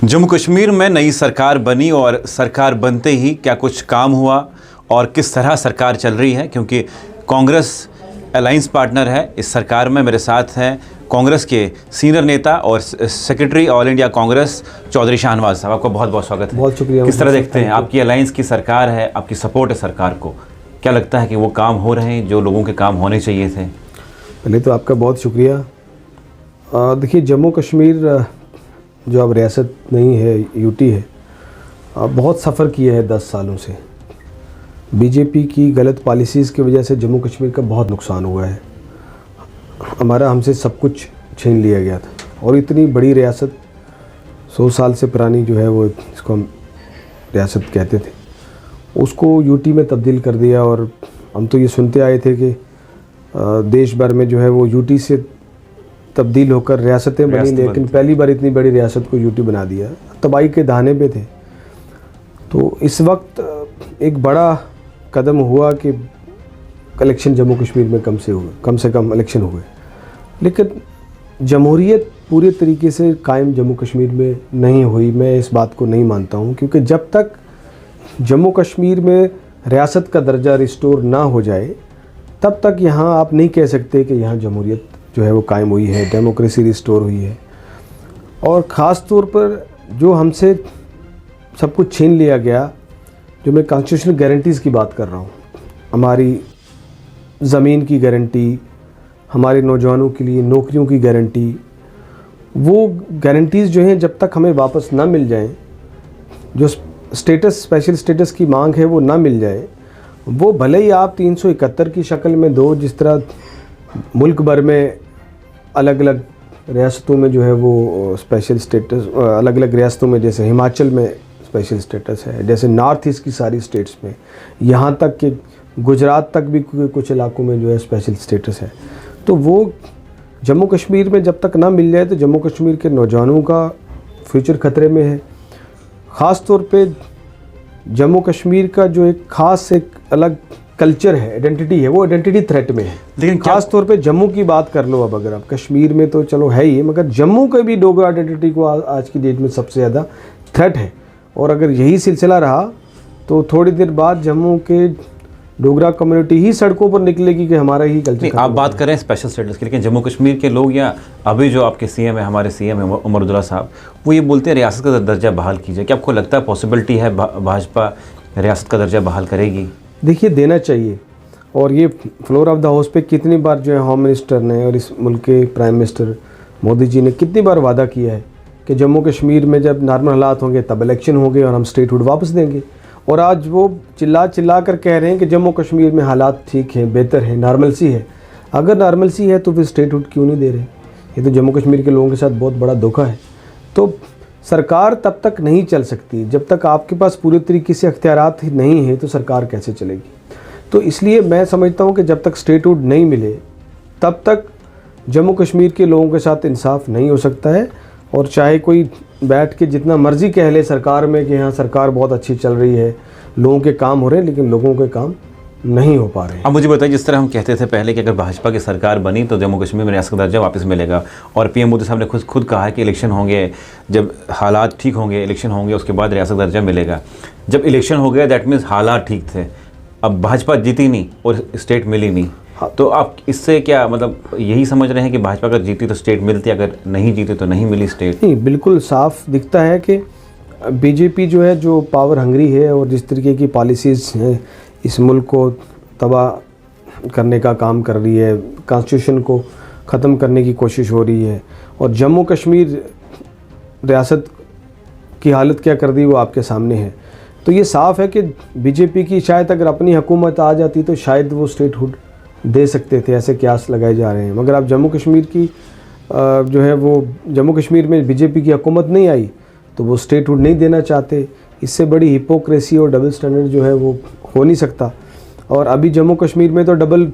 जम्मू कश्मीर में नई सरकार बनी और सरकार बनते ही क्या कुछ काम हुआ और किस तरह सरकार चल रही है, क्योंकि कांग्रेस अलायंस पार्टनर है इस सरकार में। मेरे साथ हैं कांग्रेस के सीनियर नेता और secretary all India Congress Chaudhary Shahnawaz साहब। आपका बहुत बहुत स्वागत है। बहुत शुक्रिया। किस तरह देखते हैं, आपकी अलायंस की सरकार है, आपकी सपोर्ट है सरकार को, क्या लगता है कि वो काम हो रहे हैं जो लोगों के काम होने चाहिए थे? पहले तो आपका बहुत शुक्रिया। देखिए, जम्मू कश्मीर जो अब रियासत नहीं है, यूटी है, बहुत सफ़र किया है 10 सालों से। बीजेपी की गलत पॉलिसीज़ की वजह से जम्मू कश्मीर का बहुत नुकसान हुआ है। हमारा हमसे सब कुछ छीन लिया गया था और इतनी बड़ी रियासत 100 साल से पुरानी जो है, वो इसको हम रियासत कहते थे, उसको यूटी में तब्दील कर दिया। और हम तो ये सुनते आए थे कि देश भर में जो है वो यूटी से तब्दील होकर रियासतें बनी, लेकिन पहली बार इतनी बड़ी रियासत को यूटी बना दिया। तबाही के दाने पे थे। तो इस वक्त एक बड़ा कदम हुआ कि इलेक्शन जम्मू कश्मीर में कम से कम इलेक्शन हुए, लेकिन जमहूरियत पूरे तरीके से कायम जम्मू कश्मीर में नहीं हुई। मैं इस बात को नहीं मानता हूँ, क्योंकि जब तक जम्मू कश्मीर में रियासत का दर्जा रिस्टोर ना हो जाए, तब तक यहाँ आप नहीं कह सकते कि यहाँ जमहूरियत जो है वो कायम हुई है, डेमोक्रेसी रिस्टोर हुई है। और ख़ास तौर पर जो हमसे सब कुछ छीन लिया गया, जो मैं कॉन्स्टिट्यूशनल गारंटीज़ की बात कर रहा हूँ, हमारी ज़मीन की गारंटी, हमारे नौजवानों के लिए नौकरियों की गारंटी, वो गारंटीज़ जो हैं जब तक हमें वापस ना मिल जाएं, जो स्पेशल स्टेटस की मांग है वो ना मिल जाए, वो भले ही आप 371 की शक्ल में दो, जिस तरह मुल्क भर में अलग अलग रियासतों में जो है वो स्पेशल स्टेटस, अलग अलग रियासतों में, जैसे हिमाचल में स्पेशल स्टेटस है, जैसे नॉर्थ ईस्ट की सारी स्टेट्स में, यहाँ तक कि गुजरात तक भी कुछ इलाकों में जो है स्पेशल स्टेटस है। तो वो जम्मू कश्मीर में जब तक ना मिल जाए तो जम्मू कश्मीर के नौजवानों का फ्यूचर ख़तरे में है। ख़ास तौर पे जम्मू कश्मीर का जो एक ख़ास एक अलग कल्चर है, आइडेंटिटी है, वो आइडेंटिटी थ्रेट में है। लेकिन ख़ास तौर पे जम्मू की बात कर लो, अब अगर आप कश्मीर में तो चलो है ही, मगर जम्मू का भी डोगरा आइडेंटिटी को आज की डेट में सबसे ज़्यादा थ्रेट है। और अगर यही सिलसिला रहा तो थोड़ी देर बाद जम्मू के डोगरा कम्युनिटी ही सड़कों पर निकलेगी कि हमारा ही कल्चर। आप बात कर रहे हैं स्पेशल स्टेटस की, लेकिन जम्मू कश्मीर के लोग या अभी जो आपके सीएम है, हमारे सीएम है उमर अब्दुल्ला साहब, वो ये बोलते हैं रियासत का दर्जा बहाल कीजिए। क्या आपको लगता है पॉसिबिलिटी है भाजपा रियासत का दर्जा बहाल करेगी? देखिए, देना चाहिए। और ये फ्लोर ऑफ द हाउस पे कितनी बार जो है होम मिनिस्टर ने और इस मुल्क के प्राइम मिनिस्टर मोदी जी ने कितनी बार वादा किया है कि जम्मू कश्मीर में जब नॉर्मल हालात होंगे तब इलेक्शन होंगे और हम स्टेटहुड वापस देंगे। और आज वो चिल्ला कर कह रहे हैं कि जम्मू कश्मीर में हालात ठीक हैं, बेहतर हैं, नॉर्मलसी है। अगर नॉर्मलसी है तो फिर स्टेटहुड क्यों नहीं दे रहे? ये तो जम्मू कश्मीर के लोगों के साथ बहुत बड़ा धोखा है। तो सरकार तब तक नहीं चल सकती जब तक आपके पास पूरे तरीके से अख्तियारात ही नहीं है, तो सरकार कैसे चलेगी? तो इसलिए मैं समझता हूँ कि जब तक स्टेटहुड नहीं मिले तब तक जम्मू कश्मीर के लोगों के साथ इंसाफ नहीं हो सकता है। और चाहे कोई बैठ के जितना मर्जी कह ले सरकार में कि हाँ सरकार बहुत अच्छी चल रही है, लोगों के काम हो रहे हैं, लेकिन लोगों के काम नहीं हो पा रहे हैं। अब मुझे बताइए, जिस तरह हम कहते थे पहले कि अगर भाजपा की सरकार बनी तो जम्मू कश्मीर में रियासत का दर्जा वापस मिलेगा, और पीएम मोदी साहब ने खुद कहा है कि इलेक्शन होंगे, जब हालात ठीक होंगे, इलेक्शन होंगे, उसके बाद रियासत का दर्जा मिलेगा। जब इलेक्शन हो गया दैट मीन्स हालात ठीक थे। अब भाजपा जीती नहीं और स्टेट मिली नहीं, तो आप इससे क्या मतलब यही समझ रहे हैं कि भाजपा अगर जीती तो स्टेट मिलती, अगर नहीं जीती तो नहीं मिली स्टेट? नहीं, बिल्कुल साफ दिखता है कि बीजेपी जो है जो पावर हंग्री है और जिस तरीके की पॉलिसीज़ हैं इस मुल्क को तबाह करने का काम कर रही है, कॉन्स्टिट्यूशन को ख़त्म करने की कोशिश हो रही है। और जम्मू कश्मीर रियासत की हालत क्या कर दी वो आपके सामने है। तो ये साफ़ है कि बीजेपी की शायद अगर अपनी हुकूमत आ जाती तो शायद वो स्टेटहुड दे सकते थे, ऐसे क्यास लगाए जा रहे हैं। मगर अब जम्मू कश्मीर की जो है वो जम्मू कश्मीर में बीजेपी की हुकूमत नहीं आई तो वो स्टेटहुड नहीं देना चाहते। इससे बड़ी हिपोक्रेसी और डबल स्टैंडर्ड जो है वो हो नहीं सकता। और अभी जम्मू कश्मीर में तो डबल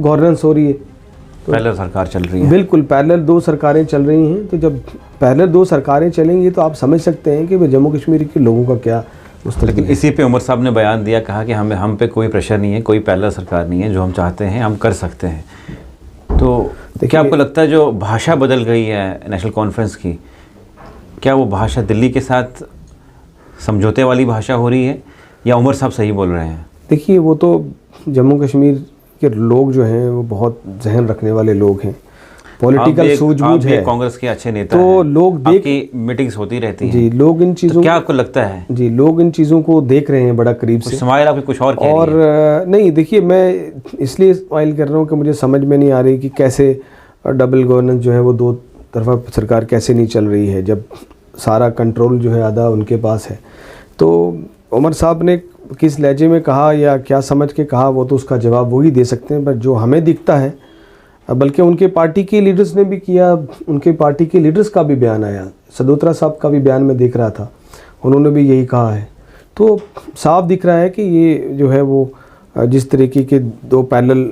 गवर्नेंस हो रही है, तो पैरेलल सरकार चल रही है। बिल्कुल पैरेलल 2 सरकारें चल रही हैं। तो जब पैरेलल 2 सरकारें चलेंगी तो आप समझ सकते हैं कि जम्मू कश्मीर के लोगों का क्या। लेकिन इसी पे उमर साहब ने बयान दिया, कहा कि हम पे कोई प्रेशर नहीं है, कोई पैरेलल सरकार नहीं है, जो हम चाहते हैं हम कर सकते हैं। तो क्या आपको लगता है जो भाषा बदल गई है नेशनल कॉन्फ्रेंस की, क्या वो भाषा दिल्ली के साथ समझौते वाली भाषा हो रही है या उमर साहब सही बोल रहे हैं? देखिए, वो तो जम्मू कश्मीर के लोग जो हैं वो बहुत जहन रखने वाले लोग हैं, पॉलिटिकल सूझबूझ है। कांग्रेस के अच्छे नेता तो हैं, लोग देख, आपकी मीटिंग्स होती रहती हैं जी, लोग इन चीज़ों, तो क्या आपको लगता है? जी, लोग इन चीज़ों को देख रहे हैं बड़ा करीब से। स्माइल आपकी कुछ और कह और रही है। नहीं, देखिए, मैं इसलिए स्माइल कर रहा हूँ कि मुझे समझ में नहीं आ रही कि कैसे डबल गवर्नेंस जो है वो दो तरफा सरकार कैसे नहीं चल रही है, जब सारा कंट्रोल जो है आधा उनके पास है। तो उमर साहब ने किस लहजे में कहा या क्या समझ के कहा, वो तो उसका जवाब वही दे सकते हैं। पर जो हमें दिखता है, बल्कि उनके पार्टी के लीडर्स ने भी किया, उनके पार्टी के लीडर्स का भी बयान आया, सदोत्रा साहब का भी बयान मैं देख रहा था, उन्होंने भी यही कहा है। तो साफ दिख रहा है कि ये जो है वो जिस तरीके के दो पैरेलल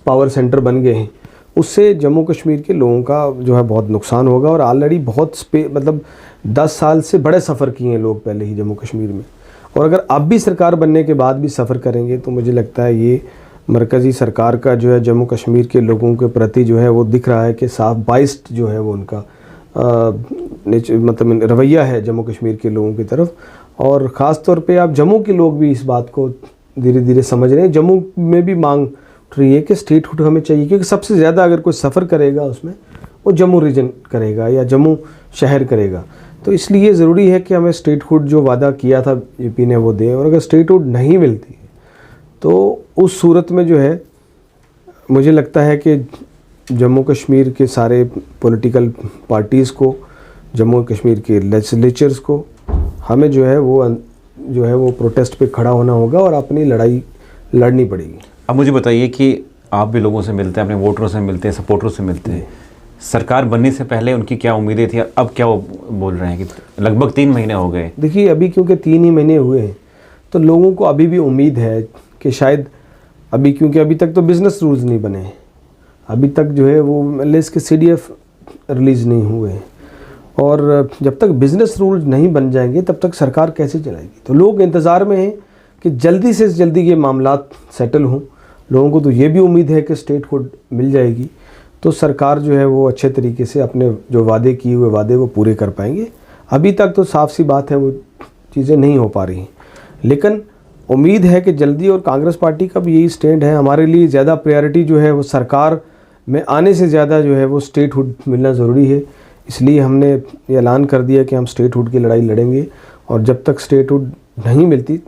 पावर सेंटर बन गए हैं, उससे जम्मू कश्मीर के लोगों का जो है बहुत नुकसान होगा। और ऑलरेडी बहुत मतलब 10 साल से बड़े सफ़र किए हैं लोग पहले ही जम्मू कश्मीर में, और अगर अब भी सरकार बनने के बाद भी सफ़र करेंगे तो मुझे लगता है ये मरकज़ी सरकार का जो है जम्मू कश्मीर के लोगों के प्रति जो है वो दिख रहा है कि साफ बाइस्ड जो है वो उनका मतलब रवैया है जम्मू कश्मीर के लोगों की तरफ। और ख़ास तौर पे आप जम्मू के लोग भी इस बात को धीरे धीरे समझ रहे हैं। जम्मू में भी मांग उठ रही है कि स्टेटहुड हमें चाहिए, क्योंकि सबसे ज़्यादा अगर कोई सफ़र करेगा उसमें वो जम्मू रीजन करेगा या जम्मू शहर करेगा। तो इसलिए ज़रूरी है कि हमें स्टेटहुड जो वादा किया था यूपी ने वो दे। और अगर स्टेटहुड नहीं मिलती है तो उस सूरत में जो है मुझे लगता है कि जम्मू कश्मीर के सारे पॉलिटिकल पार्टीज़ को, जम्मू कश्मीर के लेजिस्लेचर्स को हमें जो है वो प्रोटेस्ट पे खड़ा होना होगा और अपनी लड़ाई लड़नी पड़ेगी। अब मुझे बताइए कि आप भी लोगों से मिलते हैं, अपने वोटरों से मिलते हैं, सपोर्टरों से मिलते हैं, सरकार बनने से पहले उनकी क्या उम्मीदें थी, अब क्या वो बोल रहे हैं कि लगभग 3 महीने हो गए? देखिए, अभी क्योंकि 3 ही महीने हुए हैं तो लोगों को अभी भी उम्मीद है कि शायद अभी, क्योंकि अभी तक तो बिज़नेस रूल्स नहीं बने हैं, अभी तक जो है वो लिस्ट के CDF रिलीज़ नहीं हुए हैं, और जब तक बिज़नेस रूल्स नहीं बन जाएंगे तब तक सरकार कैसे चलाएगी। तो लोग इंतज़ार में हैं कि जल्दी से जल्दी ये मामलात सेटल हों। लोगों को तो ये भी उम्मीद है कि स्टेटहुड मिल जाएगी तो सरकार जो है वो अच्छे तरीके से अपने जो वादे किए हुए वादे वो पूरे कर पाएंगे। अभी तक तो साफ सी बात है वो चीज़ें नहीं हो पा रही हैं, लेकिन उम्मीद है कि जल्दी। और कांग्रेस पार्टी का भी यही स्टैंड है, हमारे लिए ज़्यादा प्रायोरिटी जो है वो सरकार में आने से ज़्यादा जो है वो स्टेटहुड मिलना ज़रूरी है। इसलिए हमने ये ऐलान कर दिया कि हम स्टेटहुड की लड़ाई लड़ेंगे, और जब तक स्टेटहुड नहीं मिलती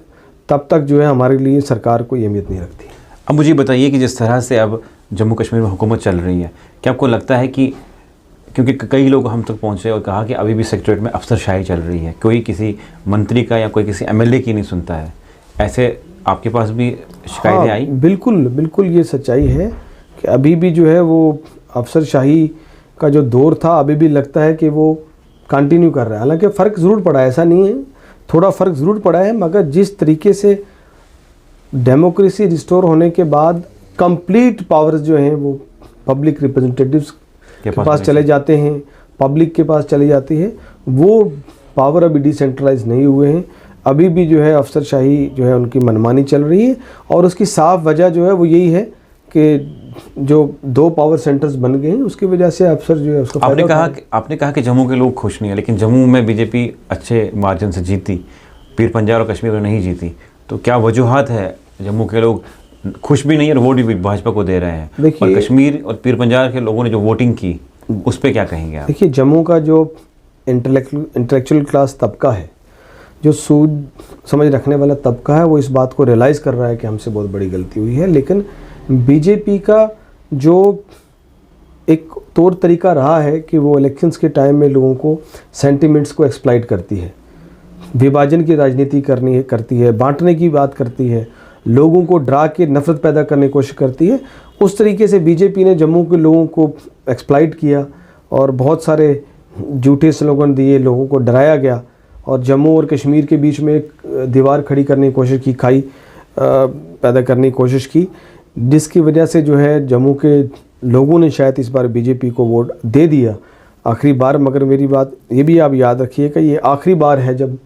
तब तक जो है हमारे लिए सरकार कोई अहमियत नहीं रखती। अब मुझे बताइए कि जिस तरह से अब जम्मू कश्मीर में हुकूमत चल रही है, क्या आपको लगता है कि, क्योंकि कई लोग हम तक पहुँचे और कहा कि अभी भी सेक्रेटरीट में अफसरशाही चल रही है, कोई किसी मंत्री का या कोई किसी MLA की नहीं सुनता है, ऐसे आपके पास भी शिकायतें आई? बिल्कुल बिल्कुल, ये सच्चाई है कि अभी भी जो है वो अफसरशाही का जो दौर था अभी भी लगता है कि वो कंटिन्यू कर रहा है। हालांकि फ़र्क ज़रूर पड़ा है, ऐसा नहीं है, थोड़ा फ़र्क ज़रूर पड़ा है, मगर जिस तरीके से डेमोक्रेसी रिस्टोर होने के बाद कंप्लीट पावर्स जो हैं वो पब्लिक रिप्रेजेंटेटिव्स के पास चले जाते हैं, पब्लिक के पास चली जाती है, वो पावर अभी डिसेंट्रलाइज नहीं हुए हैं। अभी भी जो है अफसरशाही जो है उनकी मनमानी चल रही है, और उसकी साफ वजह जो है वो यही है कि जो 2 पावर सेंटर्स बन गए हैं उसकी वजह से अफसर जो है उसको आपने कहा कि जम्मू के लोग खुश नहीं है, लेकिन जम्मू में बीजेपी अच्छे मार्जिन से जीती, पीर पंजाल और कश्मीर में नहीं जीती, तो क्या वजूहत है जम्मू के लोग खुश भी नहीं है और वोट भी भाजपा को दे रहे हैं, और कश्मीर और पीर पंजाल के लोगों ने जो वोटिंग की उस पर क्या कहेंगे आप? देखिए, जम्मू का जो इंटेलेक्चुअल क्लास तबका है, जो सूझ समझ रखने वाला तबका है, वो इस बात को रियलाइज़ कर रहा है कि हमसे बहुत बड़ी गलती हुई है। लेकिन बीजेपी का जो एक तौर तरीका रहा है कि वो इलेक्शंस के टाइम में लोगों को सेंटिमेंट्स को एक्सप्लॉइट करती है, विभाजन की राजनीति करती है, बांटने की बात करती है, लोगों को डरा के नफरत पैदा करने की कोशिश करती है। उस तरीके से बीजेपी ने जम्मू के लोगों को एक्सप्लॉइट किया और बहुत सारे झूठे स्लोगन दिए, लोगों को डराया गया, और जम्मू और कश्मीर के बीच में एक दीवार खड़ी करने की कोशिश की, खाई पैदा करने की कोशिश की, जिसकी वजह से जो है जम्मू के लोगों ने शायद इस बार बीजेपी को वोट दे दिया आखिरी बार। मगर मेरी बात ये भी आप याद रखिए कि ये आखिरी बार है जब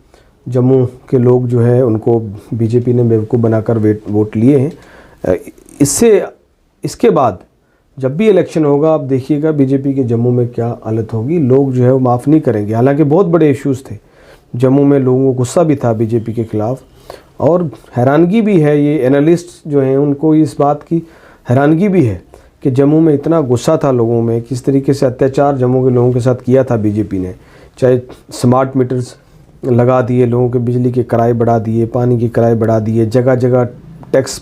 जम्मू के लोग जो है उनको बीजेपी ने बेवकूफ़ बनाकर वोट लिए हैं। इसके बाद जब भी इलेक्शन होगा आप देखिएगा बीजेपी के जम्मू में क्या हालत होगी। लोग जो है वो माफ़ नहीं करेंगे। हालांकि बहुत बड़े इश्यूज़ थे जम्मू में, लोगों को गुस्सा भी था बीजेपी के ख़िलाफ़, और हैरानगी भी है, ये एनालिस्ट जो हैं उनको इस बात की हैरानगी भी है कि जम्मू में इतना गुस्सा था लोगों में, किस तरीके से अत्याचार जम्मू के लोगों के साथ किया था बीजेपी ने। चाहे स्मार्ट मीटर्स लगा दिए, लोगों के बिजली के किराए बढ़ा दिए, पानी के किराए बढ़ा दिए, जगह जगह टैक्स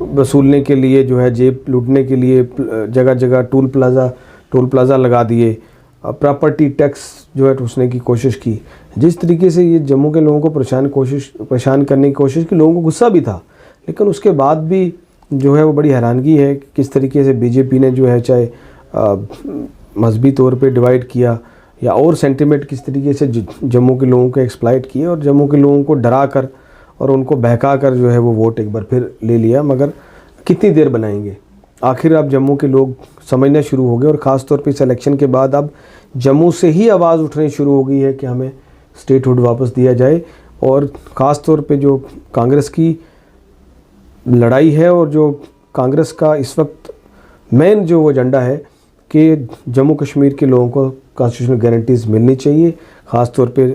वसूलने के लिए जो है, जेब लूटने के लिए जगह जगह टोल प्लाज़ा लगा दिए, प्रॉपर्टी टैक्स जो है ठूसने की कोशिश की। जिस तरीके से ये जम्मू के लोगों को परेशान करने की कोशिश की, लोगों को गुस्सा भी था, लेकिन उसके बाद भी जो है वो बड़ी हैरानगी है कि किस तरीके से बीजेपी ने जो है चाहे मजहबी तौर पे डिवाइड किया या और सेंटिमेंट किस तरीके से जम्मू के लोगों को एक्सप्लॉइट किए और जम्मू के लोगों को डरा कर और उनको बहका कर जो है वो वोट एक बार फिर ले लिया। मगर कितनी देर बनाएंगे? आखिर अब जम्मू के लोग समझना शुरू हो गए, और ख़ास तौर पे इस इलेक्शन के बाद अब जम्मू से ही आवाज़ उठनी शुरू हो गई है कि हमें स्टेटहुड वापस दिया जाए। और ख़ास तौर पे जो कांग्रेस की लड़ाई है और जो कांग्रेस का इस वक्त मेन जो एजेंडा है कि जम्मू कश्मीर के लोगों को कॉन्स्टिट्यूशनल गारंटीज़ मिलनी चाहिए, ख़ास तौर पे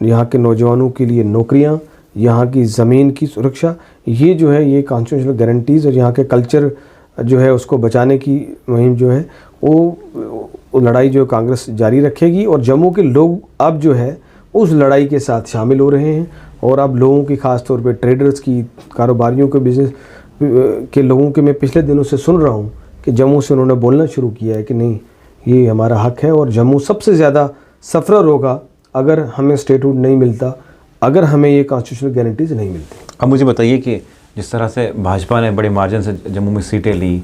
यहाँ के नौजवानों के लिए नौकरियाँ, यहाँ की ज़मीन की सुरक्षा, ये जो है ये कॉन्स्टिट्यूशनल गारंटीज़ और यहाँ के कल्चर जो है उसको बचाने की मुहिम जो है वो लड़ाई जो कांग्रेस जारी रखेगी। और जम्मू के लोग अब जो है उस लड़ाई के साथ शामिल हो रहे हैं, और अब लोगों की ख़ास तौर पे ट्रेडर्स की, कारोबारियों के, बिज़नेस के लोगों के मैं पिछले दिनों से सुन रहा हूँ कि जम्मू से उन्होंने बोलना शुरू किया है कि नहीं, ये हमारा हक है, और जम्मू सबसे ज़्यादा सफ़रर होगा अगर हमें स्टेटहुड नहीं मिलता, अगर हमें ये कॉन्स्टिट्यूशनल गारंटीज़ नहीं मिलती। अब मुझे बताइए कि जिस तरह से भाजपा ने बड़े मार्जिन से जम्मू में सीटें ली,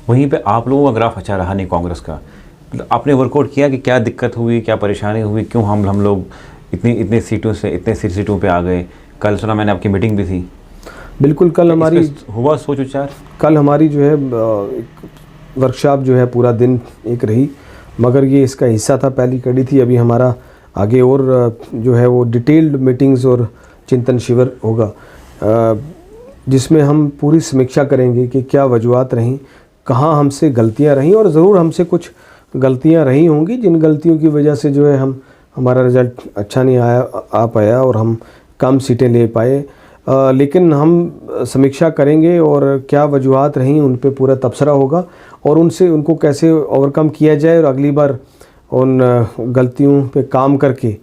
वहीं पे आप लोगों का ग्राफ अच्छा रहा नहीं कांग्रेस का। मतलब आपने वर्कआउट किया कि क्या दिक्कत हुई, क्या परेशानी हुई, क्यों हम लोग इतनी सीटों से इतने सीटों पे आ गए? कल सुना मैंने आपकी मीटिंग भी थी। बिल्कुल, कल हमारी हुआ सोच विचार। कल हमारी जो है वर्कशॉप जो है पूरा दिन एक रही, मगर ये इसका हिस्सा था, पहली कड़ी थी। अभी हमारा आगे और जो है वो डिटेल्ड मीटिंग्स और चिंतन शिविर होगा, जिसमें हम पूरी समीक्षा करेंगे कि क्या वजूहात रहीं, कहाँ हमसे गलतियाँ रहीं, और ज़रूर हमसे कुछ गलतियाँ रही होंगी जिन गलतियों की वजह से जो है हमारा रिज़ल्ट अच्छा नहीं आ पाया और हम कम सीटें ले पाए। लेकिन हम समीक्षा करेंगे और क्या वजूहात रहीं उन पे पूरा तबसरा होगा, और उनको कैसे ओवरकम किया जाए, और अगली बार उन गलतियों पे काम करके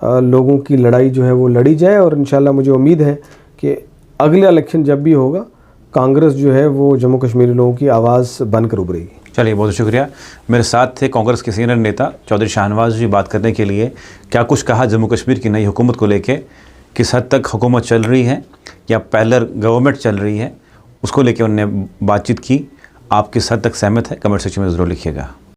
लोगों की लड़ाई जो है वो लड़ी जाए। और इंशाल्लाह मुझे उम्मीद है कि अगला इलेक्शन जब भी होगा, कांग्रेस जो है वो जम्मू कश्मीरी लोगों की आवाज़ बनकर उभरेगी। चलिए, बहुत शुक्रिया। मेरे साथ थे कांग्रेस के सीनियर नेता चौधरी शाहनवाज जी, बात करने के लिए क्या कुछ कहा जम्मू कश्मीर की नई हुकूमत को लेके, किस हद तक हुकूमत चल रही है या पैरेलल गवर्नमेंट चल रही है, उसको लेके उन्होंने बातचीत की। आप किस हद तक सहमत है, कमेंट सेक्शन में ज़रूर लिखिएगा।